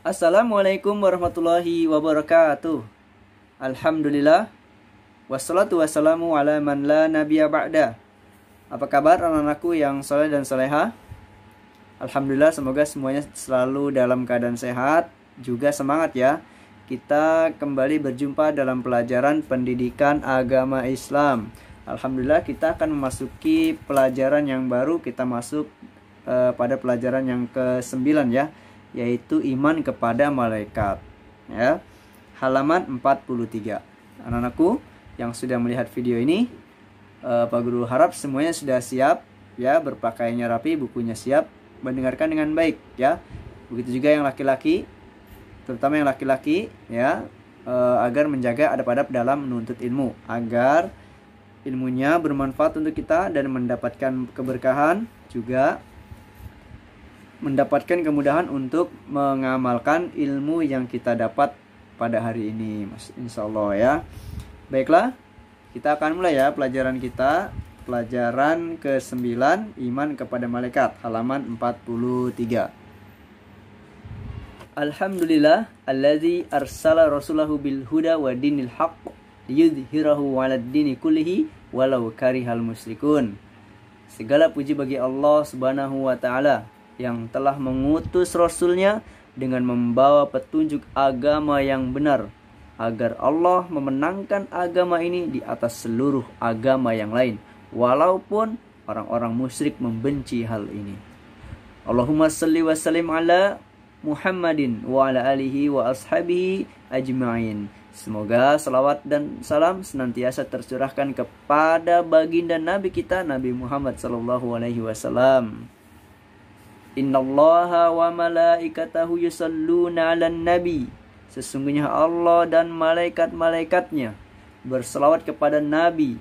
Assalamualaikum warahmatullahi wabarakatuh. Alhamdulillah. Wassalatu wassalamu ala man la nabiyya ba'da. Apa kabar anak-anakku yang soleh dan soleha? Alhamdulillah, semoga semuanya selalu dalam keadaan sehat, juga semangat ya. Kita kembali berjumpa dalam pelajaran pendidikan agama Islam. Alhamdulillah, kita akan memasuki pelajaran yang baru. Kita masuk pada pelajaran yang ke-9 ya, yaitu iman kepada malaikat ya. Halaman 43. Anak-anakku yang sudah melihat video ini, Pak Guru harap semuanya sudah siap ya, berpakaiannya rapi, bukunya siap, mendengarkan dengan baik ya. Begitu juga yang laki-laki, terutama yang laki-laki ya, agar menjaga adab-adab dalam menuntut ilmu, agar ilmunya bermanfaat untuk kita dan mendapatkan keberkahan, juga mendapatkan kemudahan untuk mengamalkan ilmu yang kita dapat pada hari ini, insya Allah ya. Baiklah, kita akan mulai ya pelajaran kita. Pelajaran ke-9, iman kepada malaikat, halaman 43. Alhamdulillah allazi arsala rasulahu bil huda wa dinil haqq liyudhhirahu 'alad dini kullihi walau karihal musyrikun. Segala puji bagi Allah Subhanahu wa taala yang telah mengutus Rasulnya dengan membawa petunjuk agama yang benar, agar Allah memenangkan agama ini di atas seluruh agama yang lain, walaupun orang-orang musyrik membenci hal ini. Allahumma salli wa sallim ala Muhammadin wa ala alihi wa ashabihi ajma'in. Semoga salawat dan salam senantiasa tercurahkan kepada baginda Nabi kita, Nabi Muhammad sallallahu alaihi wasallam. Innallaha wa malaikatahu yusalluna 'alan nabi. Sesungguhnya Allah dan malaikat-malaikatnya berselawat kepada Nabi.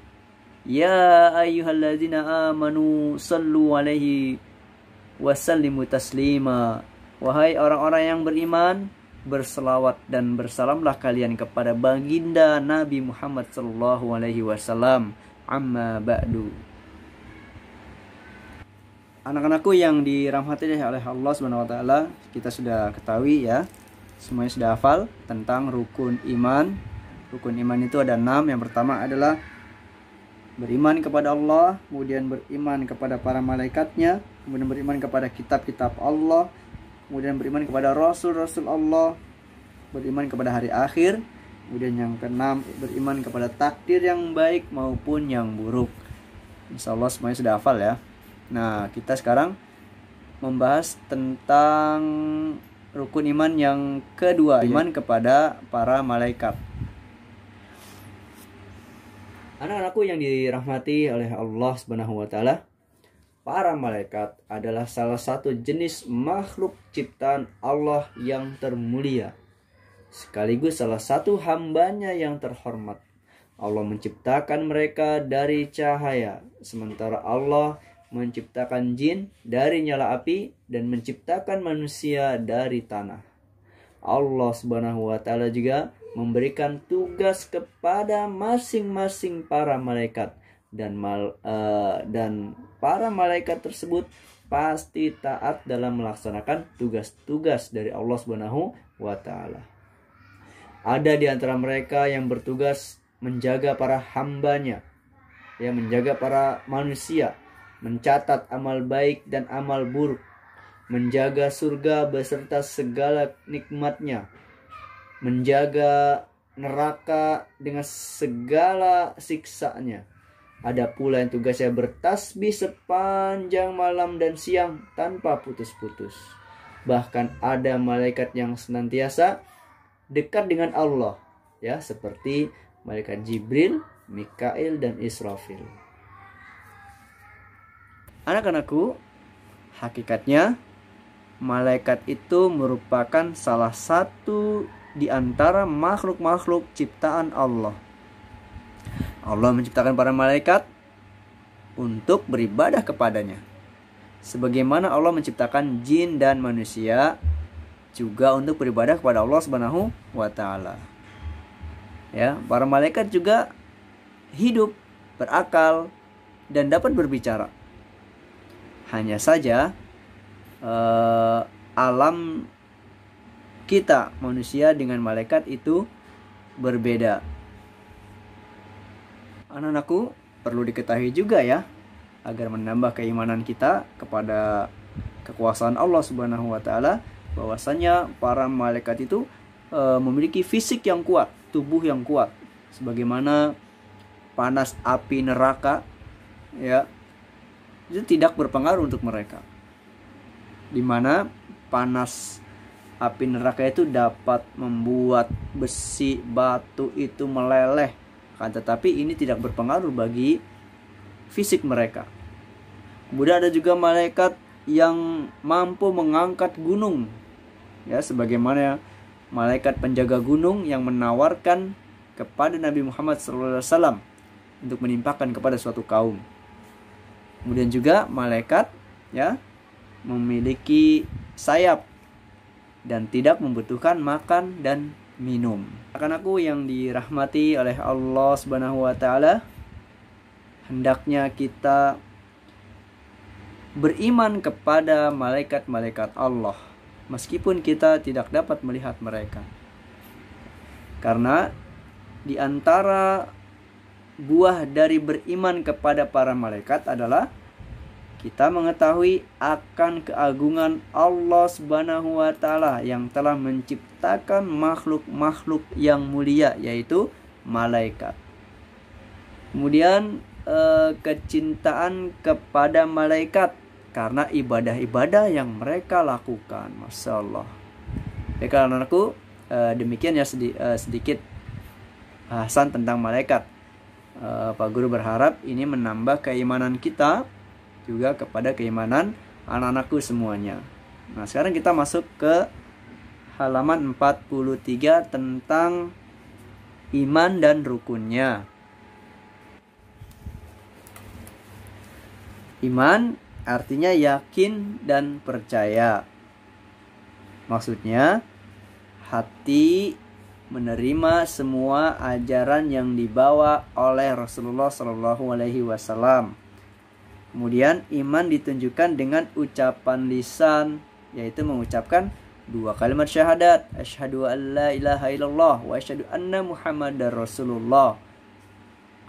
Ya ayyuhalladzina amanu sallu 'alaihi wa sallimu taslima. Wahai orang-orang yang beriman, berselawat dan bersalamlah kalian kepada baginda Nabi Muhammad sallallahu alaihi wasallam. Amma ba'du. Anak-anakku yang dirahmati oleh Allah Subhanahu wa taala, kita sudah ketahui ya, semuanya sudah hafal tentang rukun iman. Rukun iman itu ada 6. Yang pertama adalah beriman kepada Allah, kemudian beriman kepada para malaikatnya, kemudian beriman kepada kitab-kitab Allah, kemudian beriman kepada rasul-rasul Allah, beriman kepada hari akhir, kemudian yang keenam beriman kepada takdir yang baik maupun yang buruk. Insyaallah semuanya sudah hafal ya. Nah, kita sekarang membahas tentang rukun iman yang kedua, iman kepada para malaikat. Anak-anakku yang dirahmati oleh Allah Subhanahu wa taala, para malaikat adalah salah satu jenis makhluk ciptaan Allah yang termulia, sekaligus salah satu hambanya yang terhormat. Allah menciptakan mereka dari cahaya, sementara Allah menciptakan jin dari nyala api dan menciptakan manusia dari tanah. Allah Subhanahu wa taala juga memberikan tugas kepada masing-masing para malaikat, dan para malaikat tersebut pasti taat dalam melaksanakan tugas-tugas dari Allah Subhanahu wa taala. Ada di antara mereka yang bertugas menjaga para hambanya, ya, menjaga para manusia, mencatat amal baik dan amal buruk, menjaga surga beserta segala nikmatnya, menjaga neraka dengan segala siksanya. Ada pula yang tugasnya bertasbih sepanjang malam dan siang tanpa putus-putus. Bahkan ada malaikat yang senantiasa dekat dengan Allah, ya, seperti malaikat Jibril, Mikail, dan Israfil. Anak-anakku, hakikatnya malaikat itu merupakan salah satu di antara makhluk-makhluk ciptaan Allah. Allah menciptakan para malaikat untuk beribadah kepadanya, sebagaimana Allah menciptakan jin dan manusia juga untuk beribadah kepada Allah Subhanahu wa taala. Ya, para malaikat juga hidup, berakal, dan dapat berbicara. Hanya saja alam kita manusia dengan malaikat itu berbeda. Anak-anakku, perlu diketahui juga ya, agar menambah keimanan kita kepada kekuasaan Allah Subhanahu wa taala, bahwasanya para malaikat itu memiliki fisik yang kuat, tubuh yang kuat, sebagaimana panas api neraka ya, itu tidak berpengaruh untuk mereka. Dimana panas api neraka itu dapat membuat besi, batu itu meleleh, tetapi ini tidak berpengaruh bagi fisik mereka. Kemudian ada juga malaikat yang mampu mengangkat gunung, ya, sebagaimana malaikat penjaga gunung yang menawarkan kepada Nabi Muhammad SAW untuk menimpakan kepada suatu kaum. Kemudian juga malaikat ya memiliki sayap dan tidak membutuhkan makan dan minum. Anak-anakku yang dirahmati oleh Allah Subhanahu wa taala, hendaknya kita beriman kepada malaikat-malaikat Allah meskipun kita tidak dapat melihat mereka. Karena di antara buah dari beriman kepada para malaikat adalah kita mengetahui akan keagungan Allah Subhanahu wa taala yang telah menciptakan makhluk-makhluk yang mulia, yaitu malaikat. Kemudian kecintaan kepada malaikat karena ibadah-ibadah yang mereka lakukan. Masya Allah. Baik anak-anakku, demikian ya sedikit bahasan tentang malaikat. Pak Guru berharap ini menambah keimanan kita juga kepada keimanan anak-anakku semuanya. Nah, sekarang kita masuk ke halaman 43 tentang iman dan rukunnya. Iman artinya yakin dan percaya. Maksudnya hati menerima semua ajaran yang dibawa oleh Rasulullah SAW. Kemudian iman ditunjukkan dengan ucapan lisan, yaitu mengucapkan dua kalimat syahadat, asyhadu an la ilaha illallah wa asyhadu anna muhammadar rasulullah.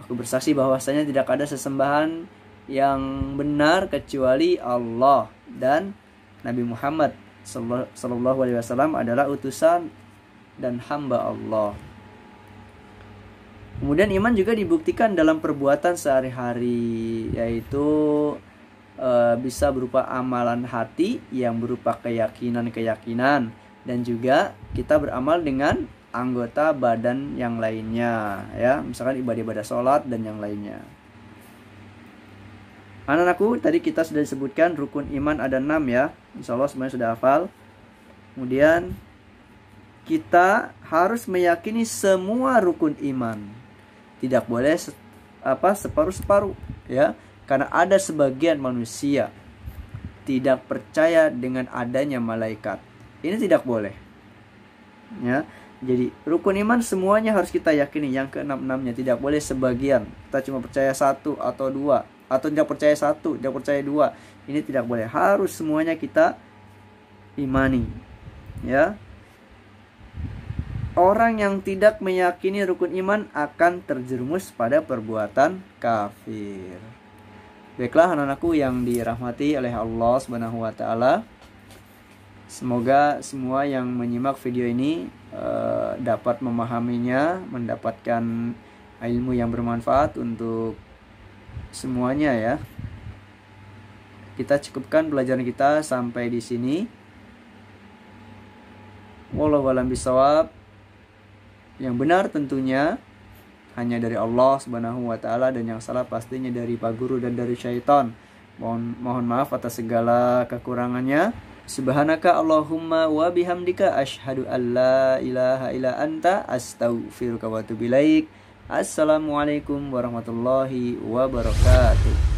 Aku bersaksi bahwasanya tidak ada sesembahan yang benar kecuali Allah, dan Nabi Muhammad sallallahu alaihi wasallam adalah utusan dan hamba Allah. Kemudian iman juga dibuktikan dalam perbuatan sehari-hari, yaitu bisa berupa amalan hati yang berupa keyakinan-keyakinan, dan juga kita beramal dengan anggota badan yang lainnya, ya, misalkan ibadah-ibadah sholat dan yang lainnya. Anak-anakku, tadi kita sudah disebutkan rukun iman ada 6 ya. Insya Allah semuanya sudah hafal. Kemudian kita harus meyakini semua rukun iman. Tidak boleh separuh-separuh ya. Karena ada sebagian manusia tidak percaya dengan adanya malaikat. Ini tidak boleh. Ya. Jadi rukun iman semuanya harus kita yakini, yang ke-6-6-nya. Tidak boleh sebagian. Kita cuma percaya 1 atau 2. Atau tidak percaya 1, tidak percaya 2. Ini tidak boleh. Harus semuanya kita imani. Ya. Orang yang tidak meyakini rukun iman akan terjerumus pada perbuatan kafir. Baiklah anak-anakku yang dirahmati oleh Allah Subhanahu wa taala. Semoga semua yang menyimak video ini dapat memahaminya, mendapatkan ilmu yang bermanfaat untuk semuanya ya. Kita cukupkan pelajaran kita sampai di sini. Wallahu a'lam bishawab. Yang benar tentunya hanya dari Allah Subhanahu wa taala, dan yang salah pastinya dari Pak Guru dan dari syaitan. Mohon maaf atas segala kekurangannya. Subhanaka Allahumma wa bihamdika asyhadu an la ilaha illa anta astaghfiruka wa atubu ilaik. Assalamualaikum warahmatullahi wabarakatuh.